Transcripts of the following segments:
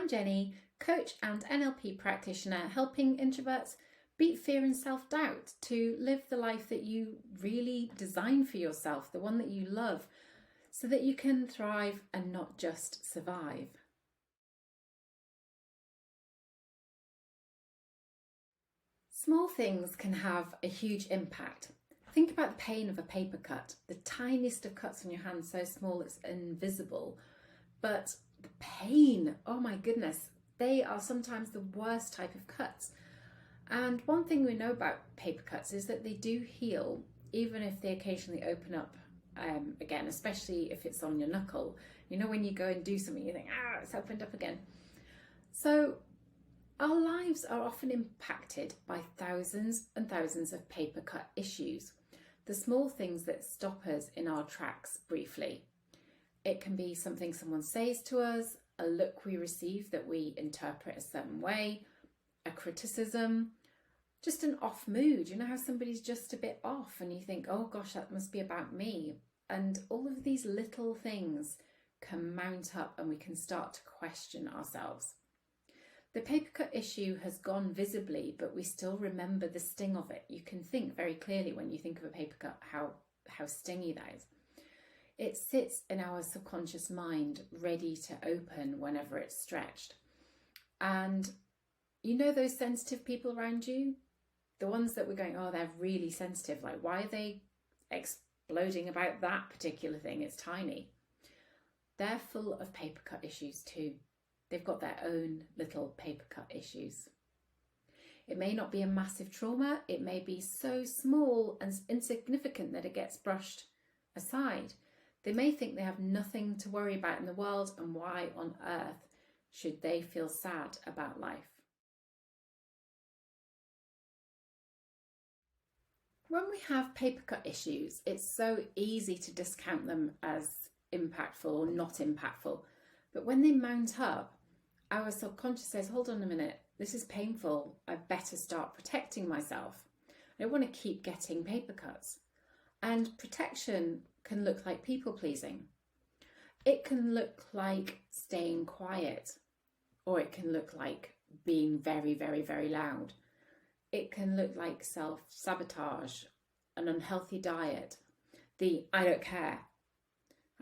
I'm Jenny, coach and NLP practitioner, helping introverts beat fear and self-doubt to live the life that you really design for yourself, the one that you love, so that you can thrive and not just survive. Small things can have a huge impact. Think about the pain of a paper cut, the tiniest of cuts on your hand, so small it's invisible. But the pain, oh my goodness, they are sometimes the worst type of cuts. And one thing we know about paper cuts is that they do heal, even if they occasionally open up again, especially if it's on your knuckle. You know, when you go and do something, you think, it's opened up again. So our lives are often impacted by thousands and thousands of paper cut issues, the small things that stop us in our tracks briefly. It can be something someone says to us, a look we receive that we interpret a certain way, a criticism, just an off mood. You know how somebody's just a bit off and you think, oh gosh, that must be about me. And all of these little things can mount up and we can start to question ourselves. The paper cut issue has gone visibly, but we still remember the sting of it. You can think very clearly when you think of a paper cut how stingy that is. It sits in our subconscious mind, ready to open whenever it's stretched. And you know those sensitive people around you? The ones that we're going, oh, they're really sensitive. Like, why are they exploding about that particular thing? It's tiny. They're full of paper cut issues too. They've got their own little paper cut issues. It may not be a massive trauma. It may be so small and insignificant that it gets brushed aside. They may think they have nothing to worry about in the world, and why on earth should they feel sad about life? When we have paper cut issues, it's so easy to discount them as impactful or not impactful. But when they mount up, our subconscious says, hold on a minute, this is painful. I better start protecting myself. I don't want to keep getting paper cuts. And protection can look like people pleasing. It can look like staying quiet, or it can look like being very, very, very loud. It can look like self-sabotage, an unhealthy diet, the I don't care.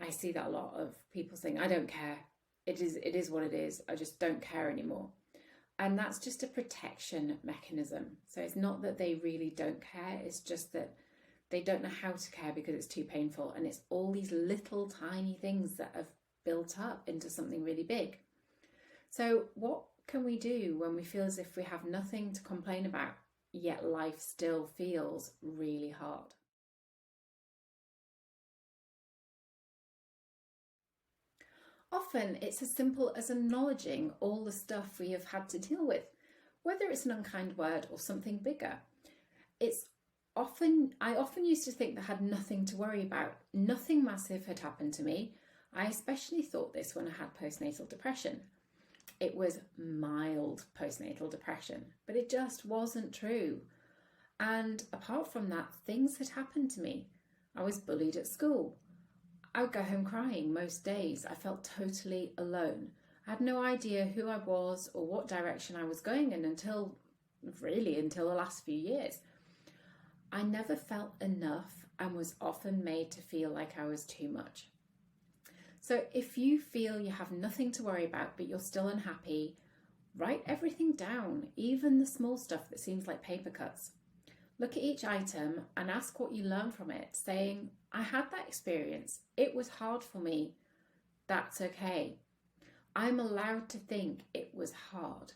I see that a lot of people saying, I don't care. It is what it is. I just don't care anymore. And that's just a protection mechanism. So it's not that they really don't care. It's just that they don't know how to care because it's too painful. And it's all these little tiny things that have built up into something really big. So what can we do when we feel as if we have nothing to complain about, yet life still feels really hard? Often it's as simple as acknowledging all the stuff we have had to deal with, whether it's an unkind word or something bigger. I often used to think that I had nothing to worry about. Nothing massive had happened to me. I especially thought this when I had postnatal depression. It was mild postnatal depression, but it just wasn't true. And apart from that, things had happened to me. I was bullied at school. I would go home crying most days. I felt totally alone. I had no idea who I was or what direction I was going in until the last few years. I never felt enough and was often made to feel like I was too much. So if you feel you have nothing to worry about, but you're still unhappy, write everything down, even the small stuff that seems like paper cuts. Look at each item and ask what you learned from it, saying, I had that experience. It was hard for me. That's okay. I'm allowed to think it was hard.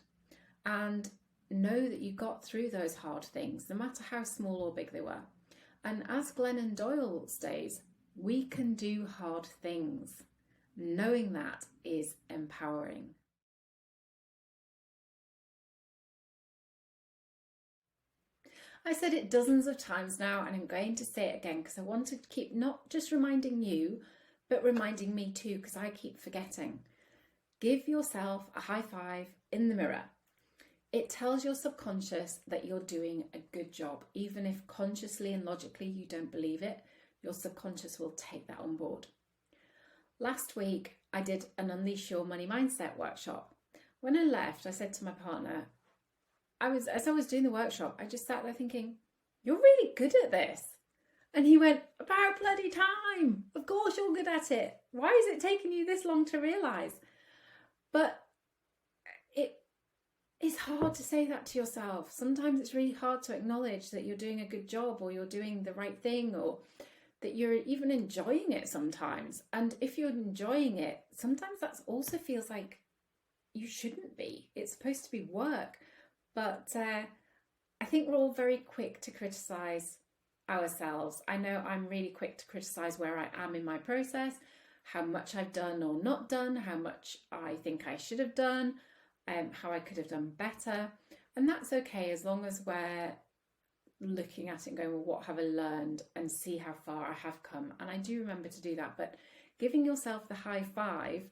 And know that you got through those hard things, no matter how small or big they were. And as Glennon Doyle says, we can do hard things. Knowing that is empowering. I said it dozens of times now, and I'm going to say it again because I want to keep not just reminding you, but reminding me too, because I keep forgetting. Give yourself a high five in the mirror. It tells your subconscious that you're doing a good job. Even if consciously and logically you don't believe it, your subconscious will take that on board. Last week, I did an Unleash Your Money Mindset workshop. When I left, I said to my partner, as I was doing the workshop, I just sat there thinking, you're really good at this. And he went, about bloody time. Of course you're good at it. Why is it taking you this long to realise? But it's hard to say that to yourself. Sometimes it's really hard to acknowledge that you're doing a good job, or you're doing the right thing, or that you're even enjoying it sometimes. And if you're enjoying it, sometimes that also feels like you shouldn't be. It's supposed to be work. But I think we're all very quick to criticise ourselves. I know I'm really quick to criticise where I am in my process, how much I've done or not done, how much I think I should have done, how I could have done better. And that's okay, as long as we're looking at it and going, well, what have I learned, and see how far I have come. And I do remember to do that. But giving yourself the high five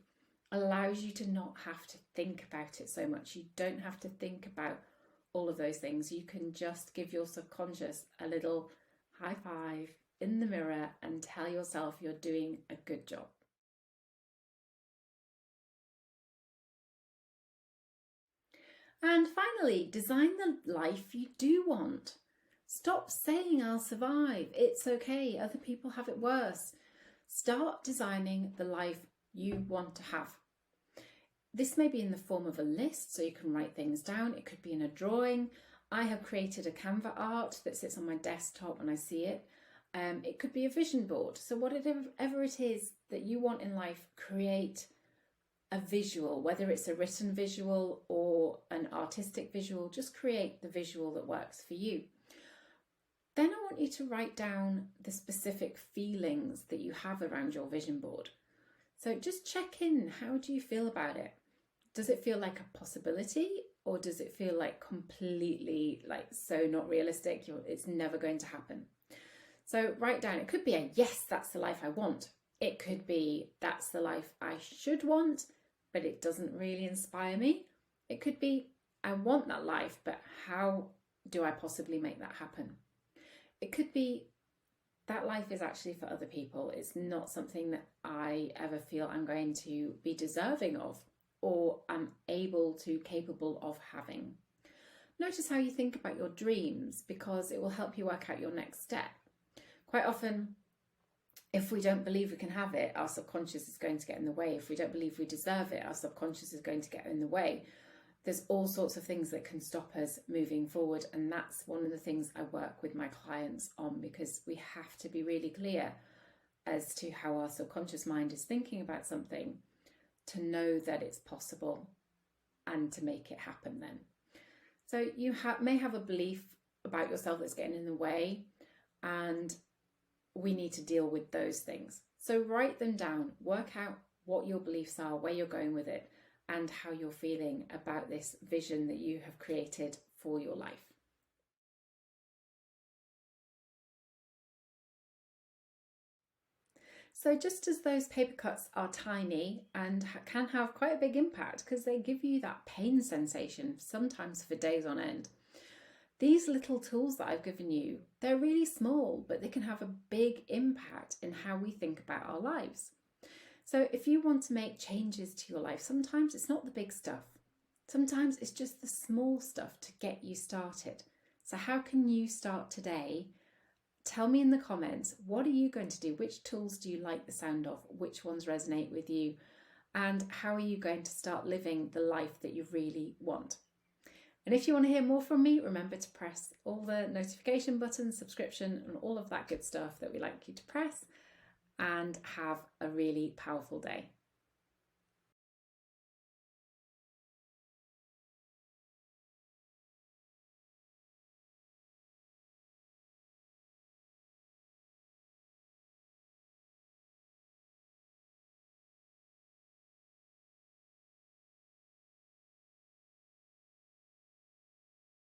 allows you to not have to think about it so much. You don't have to think about all of those things. You can just give your subconscious a little high five in the mirror and tell yourself you're doing a good job. And finally, design the life you do want. Stop saying I'll survive. It's okay. Other people have it worse. Start designing the life you want to have. This may be in the form of a list, so you can write things down. It could be in a drawing. I have created a Canva art that sits on my desktop when I see it. It could be a vision board. So whatever it is that you want in life, create a visual, whether it's a written visual or an artistic visual. Just create the visual that works for you. Then I want you to write down the specific feelings that you have around your vision board. So just check in. How do you feel about it? Does it feel like a possibility, or does it feel like completely so not realistic? It's never going to happen. So write down, it could be a yes, that's the life I want. It could be that's the life I should want, but it doesn't really inspire me. It could be I want that life, but how do I possibly make that happen? It could be that life is actually for other people. It's not something that I ever feel I'm going to be deserving of, or I'm capable of having. Notice how you think about your dreams, because it will help you work out your next step. Quite often, if we don't believe we can have it, our subconscious is going to get in the way. If we don't believe we deserve it, our subconscious is going to get in the way. There's all sorts of things that can stop us moving forward. And that's one of the things I work with my clients on, because we have to be really clear as to how our subconscious mind is thinking about something to know that it's possible and to make it happen then. So you may have a belief about yourself that's getting in the way, and we need to deal with those things. So write them down, work out what your beliefs are, where you're going with it, and how you're feeling about this vision that you have created for your life. So just as those paper cuts are tiny and can have quite a big impact because they give you that pain sensation, sometimes for days on end, these little tools that I've given you, they're really small, but they can have a big impact in how we think about our lives. So if you want to make changes to your life, sometimes it's not the big stuff. Sometimes it's just the small stuff to get you started. So how can you start today? Tell me in the comments, what are you going to do? Which tools do you like the sound of? Which ones resonate with you? And how are you going to start living the life that you really want? And if you want to hear more from me, remember to press all the notification buttons, subscription, and all of that good stuff that we like you to press. And have a really powerful day.